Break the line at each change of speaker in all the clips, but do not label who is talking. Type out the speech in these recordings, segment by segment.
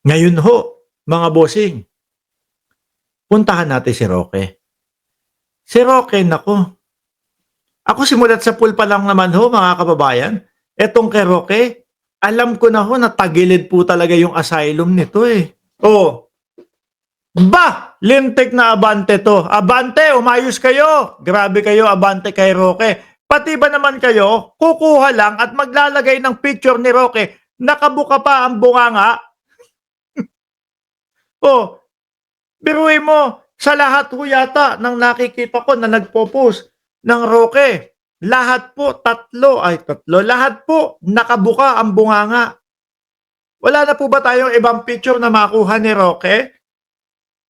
Ngayon ho, mga bossing, puntahan natin si Roque. Si Roque, naku, ako simulat sa pool pa lang naman ho, mga kababayan. Etong kay Roque, alam ko na ho na tagilid po talaga yung asylum nito eh. Oh, lintik na Abante to. Abante, umayos kayo. Grabe kayo, Abante kay Roque. Pati ba naman kayo, kukuha lang at maglalagay ng picture ni Roque, nakabuka pa ang bunganga. Oh, biruin mo, sa lahat ho yata ng nakikita ko na nagpo-post ng Roque, lahat po, lahat po nakabuka ang bunganga. Wala na po ba tayong ibang picture na makuha ni Roque?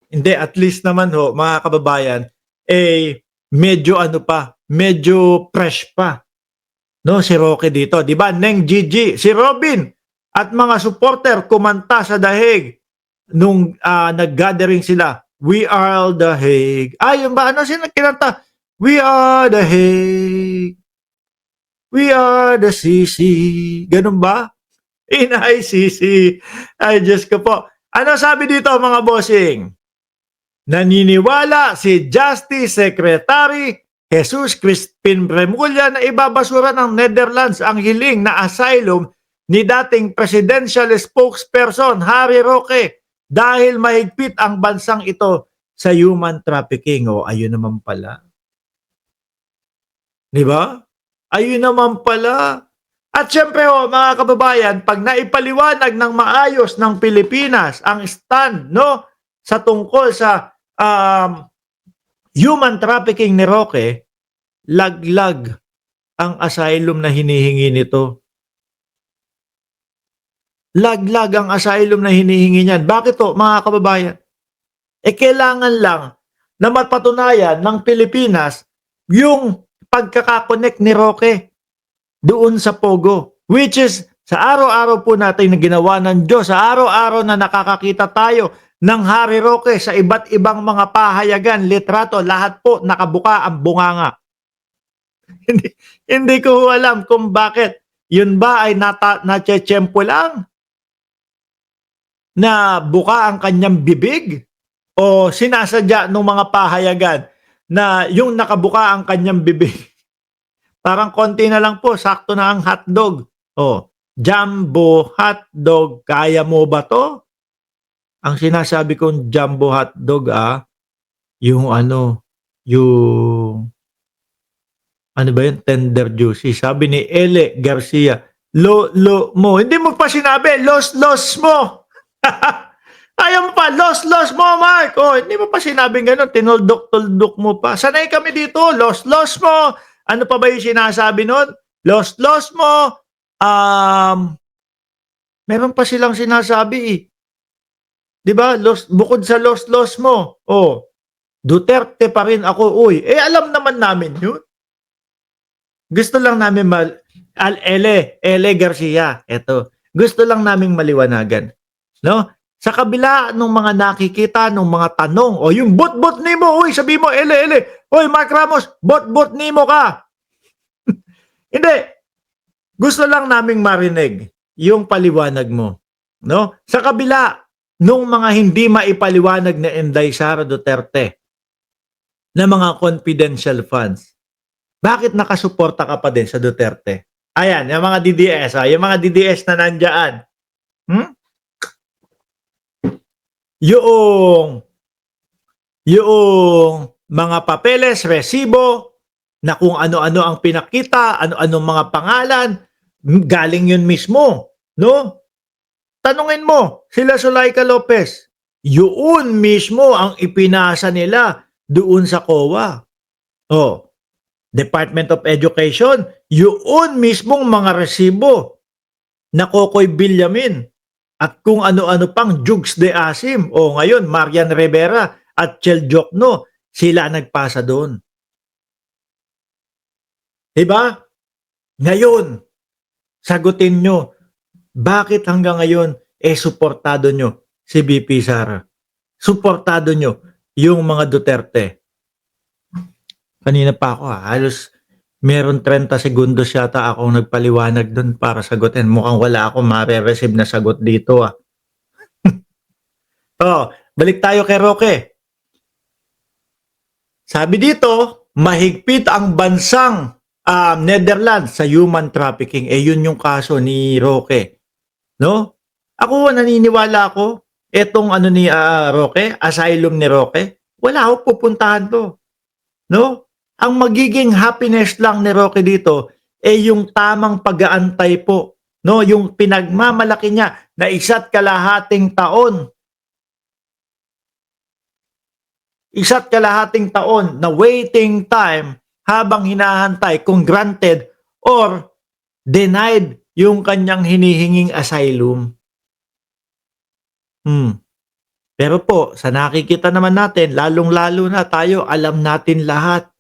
Hindi, at least naman ho, mga kababayan, medyo medyo fresh pa. No, si Roque dito, 'di ba? Neng Gigi, si Robin at mga supporter kumanta sa dahig nung nag-gathering sila. We are the Hague. Yung ba ano sino kinanta? We are the Hague. We are the CC. Ganun ba? Inay CC. Ay, Diyos ko po. Ano sabi dito mga bossing? Naniniwala si Justice Secretary Jesus Crispin Remulla na ibabasura ng Netherlands ang hiling na asylum ni dating presidential spokesperson Harry Roque dahil mahigpit ang bansang ito sa human trafficking. O, ayun naman pala. Di ba? Ayun naman pala. At syempre mga kababayan, pag naipaliwanag ng maayos ng Pilipinas ang stand no sa tungkol sa human trafficking ni Roque, laglag ang asylum na hinihingi nito. Laglag ang asylum na hinihingi niyan. Bakit to, mga kababayan? Kailangan lang na mapatunayan ng Pilipinas yung pagkakakonect ni Roque doon sa Pogo. Which is, sa araw-araw po natin na ginawa ng Diyos, sa araw-araw na nakakakita tayo ng Harry Roque sa iba't ibang mga pahayagan, litrato, lahat po nakabuka ang bunganga. hindi ko alam kung bakit. Yun ba ay natsyempo lang? Na buka ang kanyang bibig? O sinasadya ng mga pahayagan na yung nakabuka ang kanyang bibig? Parang konti na lang po, sakto na ang hotdog. Jumbo hotdog, kaya mo ba to? Ang sinasabi kong jumbo hotdog yung ano ba yun? Tender juicy. Sabi ni Ele Garcia, lo mo. Hindi mo pa sinabi, los mo. Ayaw mo pa, los mo, Mark. Hindi mo pa sinabing gano'n, tinoldok-toldok mo pa. Sanay kami dito, los mo. Ano pa ba yung sinasabi nun? Los mo. Meron pa silang sinasabi Diba? Bukod sa los mo. Duterte pa rin ako. Alam naman namin yun. Gusto lang namin Ele Garcia, eto. Gusto lang naming maliwanagan. No? Sa kabila ng mga nakikita, ng mga tanong, yung bot-bot nimo, sabi mo, Ele, Mark Ramos, bot-bot nimo ka. Hindi. Gusto lang naming marinig yung paliwanag mo. No? Sa kabila nung mga hindi maipaliwanag na Inday Sara Duterte na mga confidential funds, bakit nakasuporta ka pa din sa Duterte? Ayan, yung mga DDS, yung mga DDS na nandyan. Yung mga papeles, resibo, na kung ano-ano ang pinakita, ano-anong mga pangalan, galing yun mismo. No? Tanungin mo, sila Zulaika Lopez, yun mismo ang ipinasa nila doon sa COA. Department of Education, yun mismong mga resibo na Kokoy Villamin at kung ano-ano pang Jugs de Asim ngayon Marian Rivera at Chel Jokno, sila nagpasa doon. Diba? Ngayon, sagutin nyo, bakit hanggang ngayon suportado nyo si BP Sara? Suportado nyo yung mga Duterte? Kanina pa ako halos meron 30 segundos yata akong nagpaliwanag doon para sagutin. Mukhang wala akong mare-receive na sagot dito Oh, balik tayo kay Roque. Sabi dito, mahigpit ang bansang Netherlands sa human trafficking. Eh yun yung kaso ni Roque, no? Ako naniniwala ako etong ano ni Roque, asylum ni Roque, wala ako pupuntahan to, no? Ang magiging happiness lang ni Roque dito eh yung tamang pag-aantay po, no? Yung pinagmamalaki niya na 1.5 taon, 1.5 taon na waiting time habang hinahantay kung granted or denied yung kanyang hinihinging asylum. Pero po, sa nakikita naman natin, lalong-lalo na tayo, alam natin lahat,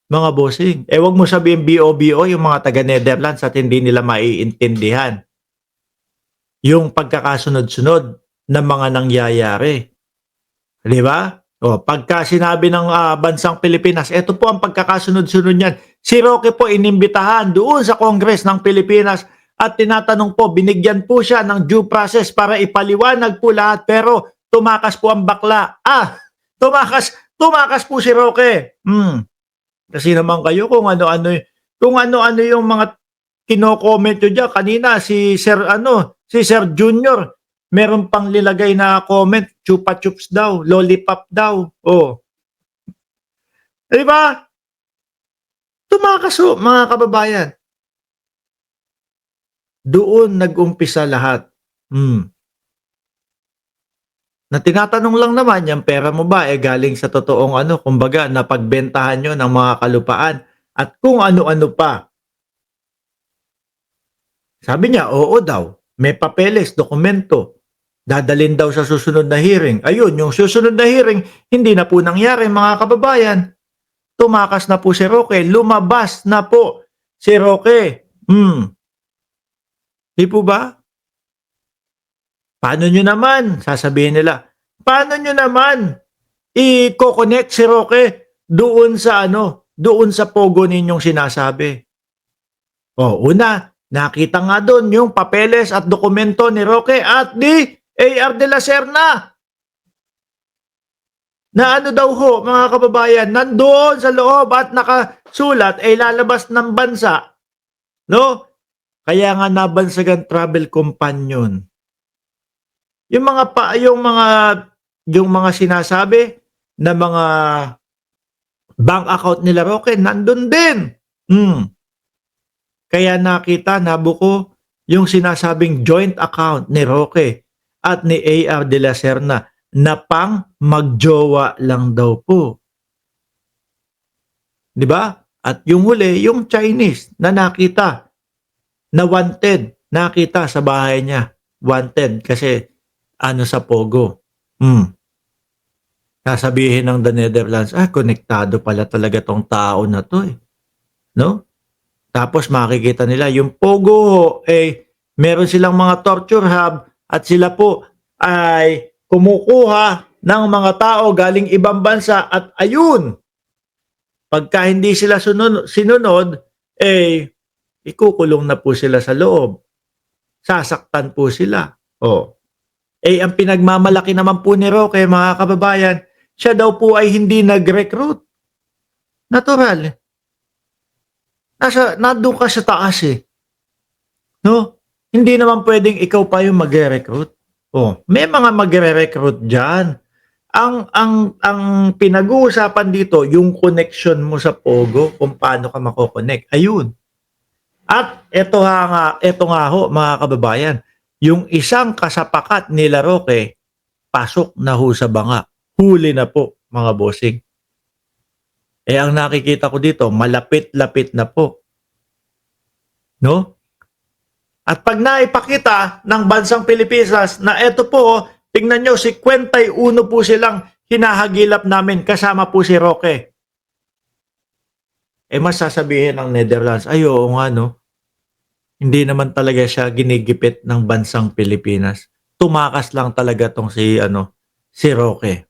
mga bossing. Eh, wag mo sabihin BO-BO yung mga taga-Netherlands at hindi nila maiintindihan yung pagkakasunod-sunod ng mga nangyayari. Di ba? O, pagka sinabi ng bansang Pilipinas, eto po ang pagkakasunod-sunod niyan. Si Roque po inimbitahan doon sa Congress ng Pilipinas at tinatanong po, binigyan po siya ng due process para ipaliwanag po lahat pero tumakas po ang bakla. Tumakas po si Roque. Kasi naman kayo kung ano-ano yung mga kino-comment nyo dyan. Kanina si Sir Junior, meron pang nilagay na comment, chupa chups daw, lollipop daw. Oh. Di ba? Tumakas ho, mga kababayan. Doon nag-umpisa lahat. Na tinatanong lang naman, yung pera mo ba galing sa totoong kumbaga napagbentahan nyo ng mga kalupaan at kung ano-ano pa. Sabi niya, oo daw, may papeles, dokumento. Dadalin daw sa susunod na hearing. Ayun, yung susunod na hearing, hindi na po nangyari mga kababayan. Tumakas na po si Roque, lumabas na po si Roque. Di po ba? Paano nyo naman, sasabihin nila, paano nyo naman i-connect si Roque doon sa pogo ninyong sinasabi? Una, nakita nga doon yung papeles at dokumento ni Roque at ni A.R. de la Serna. Na daw ho, mga kababayan, nandoon sa loob at nakasulat ay lalabas ng bansa. No? Kaya nga nabansagan travel companion. Yung mga sinasabi na mga bank account nila Roque, nandun din. Kaya nakita, nabuko yung sinasabing joint account ni Roque at ni A.R. de la Serna na pang magjowa lang daw po. Di ba? At yung huli, yung Chinese na nakita, na wanted, nakita sa bahay niya. Wanted kasi sa Pogo. Sasabihin ng The Netherlands, konektado pala talaga tong tao na to eh. No? Tapos makikita nila yung Pogo meron silang mga torture hub at sila po ay kumukuha ng mga tao galing ibang bansa at ayun, pagka hindi sila sinunod, ikukulong na po sila sa loob. Sasaktan po sila. Ang pinagmamalaki naman po ni Roque, mga kababayan, siya daw po ay hindi nag-recruit. Natural. Nandun ka sa taas eh. No? Hindi naman pwedeng ikaw pa yung mag-recruit. May mga magre-recruit dyan. Ang pinag-uusapan dito, yung connection mo sa Pogo, kung paano ka mako-connect. Ayun. At ito nga ho, mga kababayan, yung isang kasapakat nila Roque, pasok na ho sa banga. Huli na po, mga bossing. Ang nakikita ko dito, malapit-lapit na po. No? At pag naipakita ng bansang Pilipinas na eto po, tingnan nyo, 51 po silang hinahagilap namin, kasama po si Roque. Mas sasabihin ng Netherlands, oo nga no, hindi naman talaga siya ginigipit ng bansang Pilipinas. Tumakas lang talaga tong si Roque.